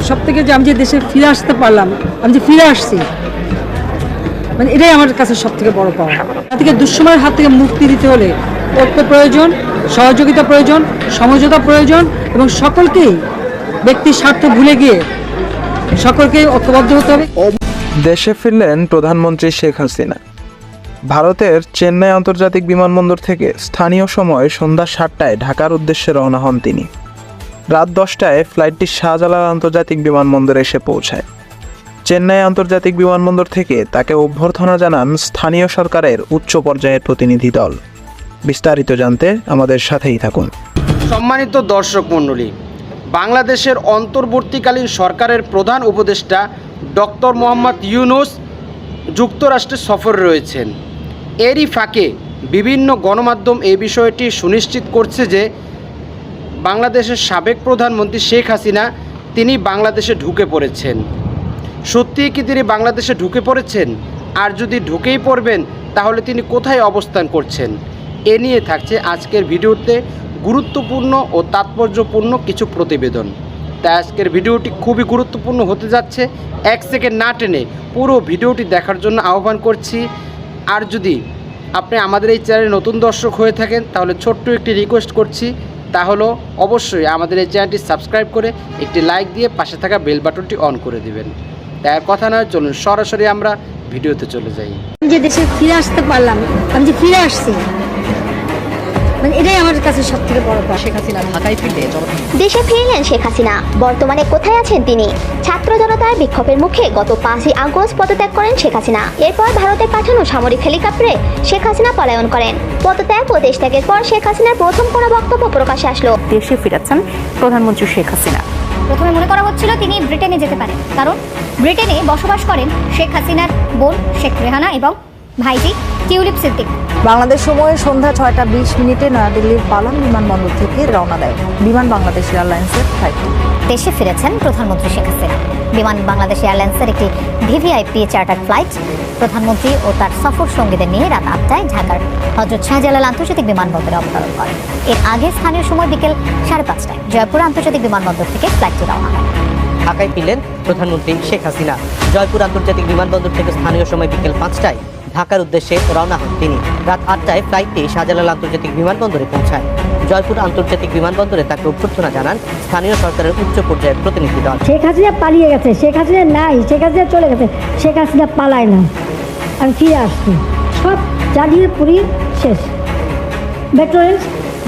সবথেকে যে আমি যে দেশে ফিরে আসতে পারলাম, আমি যে ফিরে আসছি, মানে এটাই আমার কাছে সবথেকে বড় পাওয়া। থেকে দুঃসময়ের হাত থেকে মুক্তি দিতে হলে ঐক্য প্রয়োজন, সহযোগিতা প্রয়োজন, সমঝোতা প্রয়োজন এবং সকলকেই ব্যক্তির স্বার্থ ভুলে গিয়ে সকলকেই ঐক্যবদ্ধ হতে হবে। দেশে ফিরলেন প্রধানমন্ত্রী শেখ হাসিনা। ভারতের চেন্নাই আন্তর্জাতিক বিমানবন্দর থেকে স্থানীয় সময় সন্ধ্যা 7টায় ঢাকার উদ্দেশ্যে রওনা হন তিনি। রাত 10টায় ফ্লাইটটি শাহজালাল আন্তর্জাতিক বিমানবন্দরে এসে পৌঁছায়। চেন্নাই আন্তর্জাতিক বিমানবন্দর থেকে তাকে অভ্যর্থনা জানান স্থানীয় সরকারের উচ্চ পর্যায়ের প্রতিনিধি দল। বিস্তারিত জানতে আমাদের সাথেই থাকুন। সম্মানিত দর্শক মণ্ডলী, বাংলাদেশের অন্তর্বর্তীকালীন সরকারের প্রধান উপদেষ্টা ডক্টর মোহাম্মদ ইউনূস যুক্তরাষ্ট্রে সফরে রয়েছেন। এরই ফাঁকে বিভিন্ন গণমাধ্যম এই বিষয়টি সুনিশ্চিত করছে যে বাংলাদেশের সাবেক প্রধানমন্ত্রী শেখ হাসিনা তিনি বাংলাদেশে ঢুকে পড়েছেন। সত্যিই কি তিনি বাংলাদেশে ঢুকে পড়েছেন? আর যদি ঢুকেই পড়বেন তাহলে তিনি কোথায় অবস্থান করছেন? এ নিয়ে থাকছে আজকের ভিডিওতে গুরুত্বপূর্ণ ও তাৎপর্যপূর্ণ কিছু প্রতিবেদন। তাই আজকের ভিডিওটি খুবই গুরুত্বপূর্ণ হতে যাচ্ছে। 1 সেকেন্ড না টেনে পুরো ভিডিওটি দেখার জন্য আহ্বান করছি। আর যদি আপনি আমাদের এই চ্যানেলে নতুন দর্শক হয়ে থাকেন তাহলে ছোট্ট একটি রিকোয়েস্ট করছি, তা হলো অবশ্যই আমাদের এই চ্যানেলটি সাবস্ক্রাইব করে একটি লাইক দিয়ে পাশে থাকা বেল বাটনটি অন করে দিবেন। তাই আর কথা নয়, চলুন সরাসরি আমরা ভিডিওতে চলে যাই। আমি যে দেশে ফিরে আসতে পারলাম, আমি যে ফিরে আসছি, মানে এটাই আমার কাছে সবথেকে বড় পাওয়া। শেখ হাসিনা ঢাকায় ফিরলে দেশে ফিরলেন শেখ হাসিনা। বর্তমানে কোথায় আছেন তিনি? ছাত্র জনতার বিক্ষোভের মুখে গত 5ই আগস্ট পদত্যাগ করেন শেখ হাসিনা। এরপর ভারতে পাঠানো সামরিক হেলিকপ্টারে শেখ হাসিনা পলায়ন করেন। পদত্যাগ ও দেশত্যাগের পর শেখ হাসিনার প্রথম কোনো বক্তব্য প্রকাশে আসলো। দেশে ফিরেছেন প্রধানমন্ত্রী শেখ হাসিনা। প্রথমে মনে করা হচ্ছিল তিনি ব্রিটেনে যেতে পারেন, কারণ ব্রিটেনে বসবাস করেন শেখ হাসিনার বোন শেখ রেহানা এবং ভাইজি টিউলিপ সিদ্দিক। বাংলাদেশ সময়ে সন্ধ্যা 6:20 নয়াদিল্লির পালাম বিমানবন্দর থেকে রওনা দেয় বিমান বাংলাদেশ এয়ারলাইন্সের ফ্লাইটটি। দেশে ফিরেছেন প্রধানমন্ত্রী শেখ হাসিনা। বিমান বাংলাদেশ এয়ারলাইন্সের একটি ভিভিআইপি চার্টার ফ্লাইট প্রধানমন্ত্রী ও তার সফর সঙ্গীদের নিয়ে রাত 8টায় ঢাকার হযরত শাহজালাল আন্তর্জাতিক বিমানবন্দরে অবতরণ করে। এর আগে স্থানীয় সময় বিকেল 5:30টায় জয়পুর আন্তর্জাতিক বিমানবন্দর থেকে ফ্লাইটটি রওনা হয়। ঢাকায় ফিরলেন প্রধানমন্ত্রী শেখ হাসিনা। জয়পুর আন্তর্জাতিক বিমানবন্দর থেকে স্থানীয় সময় বিকেল 5টায় ঢাকার উদ্দেশ্যে রওনা হন তিনি। রাত 8টায় ফ্লাইটটি শাহজালাল আন্তর্জাতিক বিমানবন্দরে পৌঁছায়। জয়পুর আন্তর্জাতিক বিমানবন্দরে তাকে অভ্যর্থনা জানান স্থানীয় সরকারের উচ্চ পর্যায়ের প্রতিনিধি দল। শেখ হাসিনা পালিয়ে গেছে, শেখ হাসিনা নাই, শেখ হাসিনা চলে গেছে, শেখ হাসিনা পালায় না। আমি ফিরে আসছি, সব জ্বালিয়ে পুড়িয়ে শেষ। মেট্রোরেল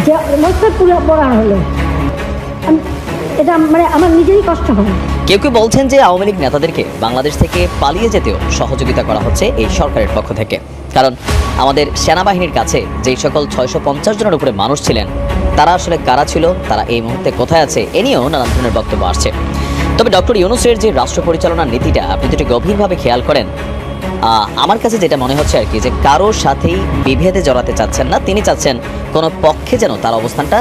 যে অবস্থা পুরো পড়া হলো, এটা মানে আমার নিজেরই কষ্ট হয়। কেউ কেউ বলছেন যে আওয়ামী লীগ নেতাদেরকে বাংলাদেশ থেকে পালিয়ে যেতেও সহযোগিতা করা হচ্ছে এই সরকারের পক্ষ থেকে। কারণ আমাদের সেনাবাহিনীর কাছে যেই সকল 650 জনের উপরে মানুষ ছিলেন, তারা আসলে কারা ছিল, তারা এই মুহূর্তে কোথায় আছে, এ নিয়েও নানান ধরনের বক্তব্য আসছে। তবে ডক্টর ইউনূসের যে রাষ্ট্র পরিচালনার নীতিটা আপনি যদি গভীরভাবে খেয়াল করেন, আমার কাছে যেটা মনে হচ্ছে আর কি, যে কারোর সাথেই বিভেদে জড়াতে চাচ্ছেন না। তিনি চাচ্ছেন কোনো পক্ষে যেন তার অবস্থানটা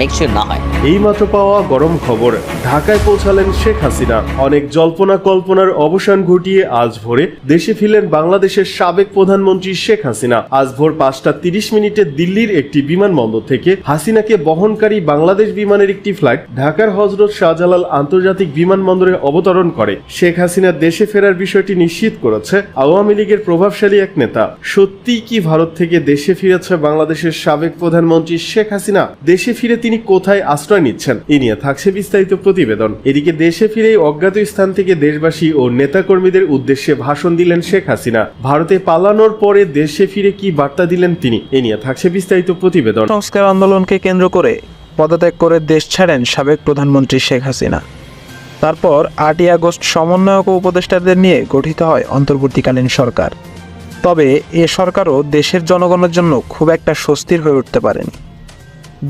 মেকশিওর না হয়। এইমাত্র পাওয়া গরম খবর, ঢাকায় পৌঁছালেন শেখ হাসিনা। অনেক জল্পনা কল্পনার অবসান ঘটিয়ে আজ ভোরে দেশে ফিরলেন বাংলাদেশের সাবেক প্রধানমন্ত্রী শেখ হাসিনা। আজ ভোর 5:30 দিল্লির একটি বিমানবন্দর থেকে হাসিনাকে বহনকারী বাংলাদেশ বিমানের একটি ফ্লাইট ঢাকার হযরত শাহজালাল আন্তর্জাতিক বিমানবন্দরে অবতরণ করে। শেখ হাসিনা দেশে ফেরার বিষয়টি নিশ্চিত করেছে আওয়ামী লীগের প্রভাবশালী এক নেতা। সত্যিই কি ভারত থেকে দেশে ফিরেছে বাংলাদেশের সাবেক প্রধানমন্ত্রী শেখ হাসিনা? দেশে ফিরে তিনি কোথায় আশ্রয় নিচ্ছেন, এ নিয়ে থাকছে বিস্তারিত প্রতিবেদন। এদিকে দেশে ফিরেই অজ্ঞাত স্থান থেকে দেশবাসী ও নেতাকর্মীদের উদ্দেশ্যে ভাষণ দিলেন শেখ হাসিনা। ভারতে পালানোর পরে দেশে ফিরে কি বার্তা দিলেন তিনি, এ নিয়ে থাকছে বিস্তারিত প্রতিবেদন। সংস্কার আন্দোলনকে কেন্দ্র করে পদত্যাগ করে দেশ ছাড়েন সাবেক প্রধানমন্ত্রী শেখ হাসিনা। তারপর 8ই আগস্ট সমন্বয়ক ও উপদেষ্টাদের নিয়ে গঠিত হয় অন্তর্বর্তীকালীন সরকার। তবে এ সরকারও দেশের জনগণের জন্য খুব একটা স্বস্তির হয়ে উঠতে পারেনি।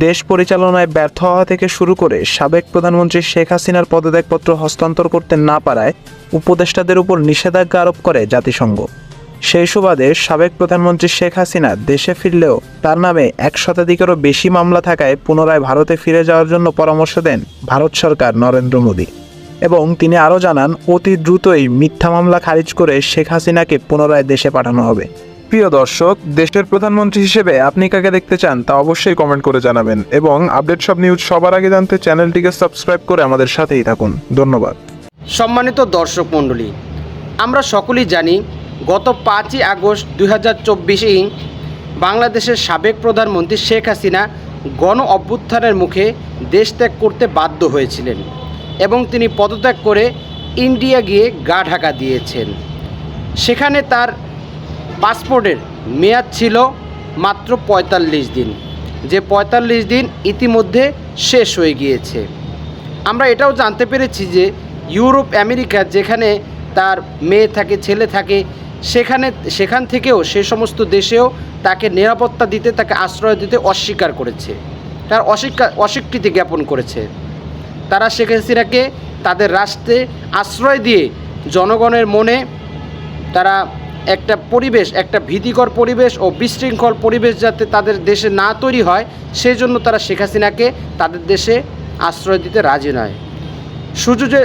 দেশ পরিচালনায় ব্যর্থ হওয়া থেকে শুরু করে সাবেক প্রধানমন্ত্রী শেখ হাসিনার পদত্যাগপত্র হস্তান্তর করতে না পারায় উপদেষ্টাদের উপর নিষেধাজ্ঞা আরোপ করে জাতিসংঘ। সেই সুবাদে সাবেক প্রধানমন্ত্রী শেখ হাসিনা দেশে ফিরলেও তার নামে 1 শতাধিকেরও বেশি মামলা থাকায় পুনরায় ভারতে ফিরে যাওয়ার জন্য পরামর্শ দেন ভারত সরকার নরেন্দ্র মোদী। এবং তিনি আরও জানান, অতি দ্রুতই মিথ্যা মামলা খারিজ করে শেখ হাসিনাকে পুনরায় দেশে পাঠানো হবে। প্রিয় দর্শক, দেশের প্রধানমন্ত্রী হিসেবে আপনি কাকে দেখতে চান তা অবশ্যই কমেন্ট করে জানাবেন এবং আপডেট সব নিউজ সবার আগে জানতে চ্যানেলটিকে সাবস্ক্রাইব করে আমাদের সাথেই থাকুন। ধন্যবাদ। সম্মানিত দর্শক মণ্ডলী, আমরা সকলেই জানি গত 5ই আগস্ট 2024 বাংলাদেশের সাবেক প্রধানমন্ত্রী শেখ হাসিনা গণ অভ্যুত্থানের মুখে দেশ ত্যাগ করতে বাধ্য হয়েছিলেন এবং তিনি পদত্যাগ করে ইন্ডিয়া গিয়ে গা ঢাকা দিয়েছেন। সেখানে তার পাসপোর্টের মেয়াদ ছিল মাত্র 45 দিন, যে 45 দিন ইতিমধ্যে শেষ হয়ে গিয়েছে। আমরা এটাও জানতে পেরেছি যে ইউরোপ, আমেরিকা, যেখানে তার মেয়ে থাকে, ছেলে থাকে, সেখান থেকেও সে সমস্ত দেশেও তাকে নিরাপত্তা দিতে, তাকে আশ্রয় দিতে অস্বীকার করেছে, তার অস্বীকৃতি জ্ঞাপন করেছে। তারা শেখ হাসিনাকে তাদের রাষ্ট্রে আশ্রয় দিয়ে জনগণের মনে তারা একটা পরিবেশ, একটা ভীতিকর পরিবেশ ও বিশৃঙ্খল পরিবেশ যাতে তাদের দেশে না তৈরি হয়, সেই জন্য তারা শেখ হাসিনাকে তাদের দেশে আশ্রয় দিতে রাজি নয়। শুধু যে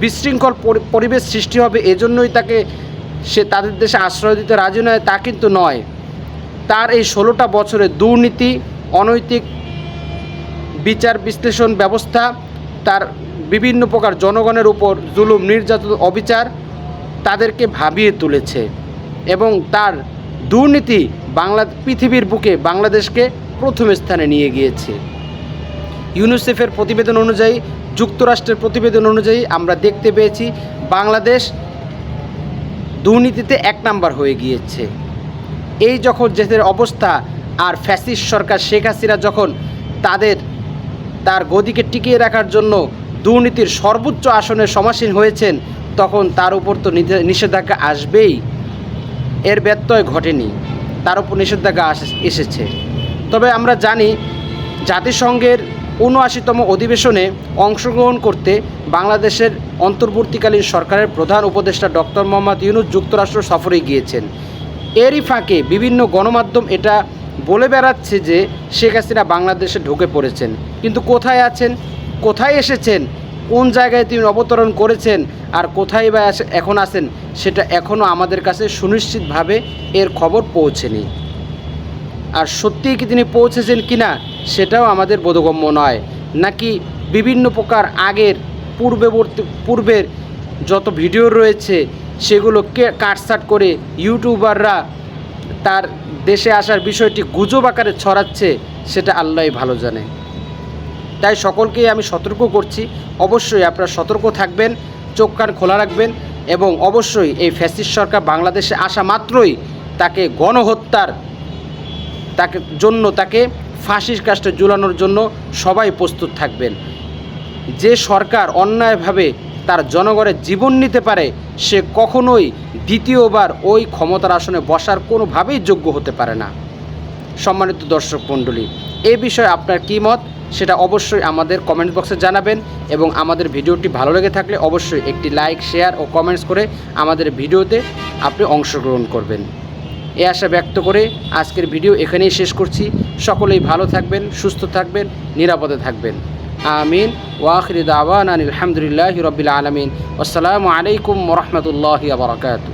বিশৃঙ্খল পরিবেশ সৃষ্টি হবে এজন্যই তাদের দেশে আশ্রয় দিতে রাজি নয় তা কিন্তু নয়। তার এই 16টা বছরের দুর্নীতি, অনৈতিক বিচার বিশ্লেষণ ব্যবস্থা, তার বিভিন্ন প্রকার জনগণের উপর জুলুম, নির্যাতন, অবিচার তাদেরকে ভাবিয়ে তুলেছে এবং তার দুর্নীতি পৃথিবীর বুকে বাংলাদেশকে প্রথম স্থানে নিয়ে গিয়েছে। ইউনিসেফের প্রতিবেদন অনুযায়ী, যুক্তরাষ্ট্রের প্রতিবেদন অনুযায়ী আমরা দেখতে পেয়েছি বাংলাদেশ দুর্নীতিতে 1 নাম্বার হয়ে গিয়েছে। এই যখন দেশের অবস্থা, আর ফ্যাসিস্ট সরকার শেখ হাসিনা যখন তার গদিকে টিকিয়ে রাখার জন্য দুর্নীতির সর্বোচ্চ আসনে সমাসীন হয়েছেন, তখন তার উপর তো নিষেধাজ্ঞা আসবেই। এর ব্যত্যয় ঘটেনি, তার উপর নিষেধাজ্ঞা এসেছে। তবে আমরা জানি জাতিসংঘের ৭৯তম অধিবেশনে অংশগ্রহণ করতে বাংলাদেশের অন্তর্বর্তীকালীন সরকারের প্রধান উপদেষ্টা ডক্টর মোহাম্মদ ইউনূস যুক্তরাষ্ট্র সফরে গিয়েছেন। এরই ফাঁকে বিভিন্ন গণমাধ্যম এটা বলে বেড়াচ্ছে যে শেখ হাসিনা বাংলাদেশে ঢুকে পড়েছেন, কিন্তু কোথায় আছেন, কোথায় এসেছেন, কোন জায়গায় তিনি অবতরণ করেছেন আর কোথায় বা এখন আছেন, সেটা এখনও আমাদের কাছে সুনিশ্চিতভাবে এর খবর পৌঁছেনি। আর সত্যিই কি তিনি পৌঁছেছেন কিনা সেটাও আমাদের বোধগম্য নয়, নাকি বিভিন্ন প্রকার আগের পূর্বের যত ভিডিও রয়েছে সেগুলোকে কাটছাট করে ইউটিউবাররা তার দেশে আসার বিষয়টি গুজব আকারে ছড়াচ্ছে, সেটা আল্লাহই ভালো জানে। তাই সকলকেই আমি সতর্ক করছি, অবশ্যই আপনারা সতর্ক থাকবেন, চোখ কান খোলা রাখবেন এবং অবশ্যই এই ফ্যাসিস্ট সরকার বাংলাদেশে আসা মাত্রই তাকে গণহত্যার তাকে ফাঁসির কাস্টে ঝুলানোর জন্য সবাই প্রস্তুত থাকবেন। যে সরকার অন্যায়ভাবে তার জনগণের জীবন নিতে পারে, সে কখনোই দ্বিতীয়বার ওই ক্ষমতার আসনে বসার কোনোভাবেই যোগ্য হতে পারে না। সম্মানিত দর্শক মণ্ডলী, এই বিষয়ে আপনার কী মত সেটা অবশ্যই আমাদের কমেন্ট বক্সে জানাবেন এবং আমাদের ভিডিওটি ভালো লেগে থাকলে অবশ্যই একটি লাইক, শেয়ার ও কমেন্টস করে আমাদের ভিডিওতে আপনি অংশগ্রহণ করবেন। এই আশা ব্যক্ত করে আজকের ভিডিও এখানেই শেষ করছি। সকলেই ভালো থাকবেন, সুস্থ থাকবেন, নিরাপদে থাকবেন। আমিন। ওয়া আখিরু দাওয়ানা আলহামদুলিল্লাহি রাব্বিল আলামিন। আসসালামু আলাইকুম ওয়া রাহমাতুল্লাহি ওয়া বারাকাতুহু।